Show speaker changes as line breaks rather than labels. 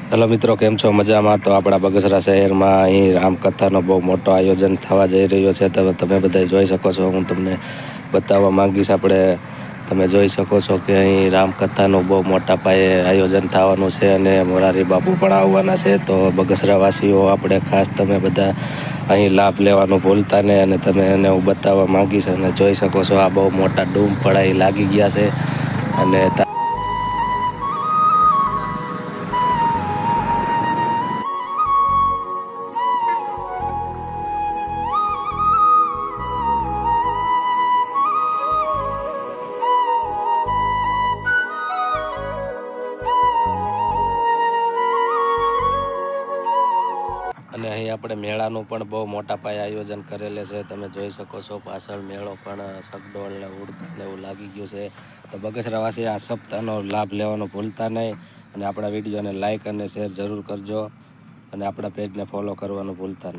Hello મિત્રો, કેમ છો? મજામાં? તો આપણા બગસરા શહેરમાં અહીં રામકથાનો બહુ મોટો આયોજન થવા જઈ રહ્યો છે. તમે બધા જોઈ શકો છો. હું તમને બતાવવા માંગીશ. તમે જોઈ શકો છો કે અહીં રામકથાનું બહુ મોટા પાયે આયોજન થવાનું છે અને મોરારી બાપુ પણ આવવાના છે. તો બગસરાવાસીઓ આપણે ખાસ તમે બધા અહીં લાભ લેવાનું ભૂલતા નહીં. અને તમે એને હું બતાવવા માંગીશ અને જોઈ શકો છો આ બહુ મોટા ડૂમ પડાઈ લાગી ગયા છે. અને અહીં આપણે મેળાનું પણ બહુ મોટા પાયે આયોજન કરેલે છે. તમે જોઈ શકો છો પાછળ મેળો પણ સગડોળ ને ઉડતા ને એવું લાગી ગયું છે. તો બગસરાવાસી આ સપ્તાહનો લાભ લેવાનો ભૂલતા નહીં. અને આપણા વિડીયોને લાઇક અને શેર જરૂર કરજો. અને આપણા પેજને ફોલો કરવાનું ભૂલતા નહીં.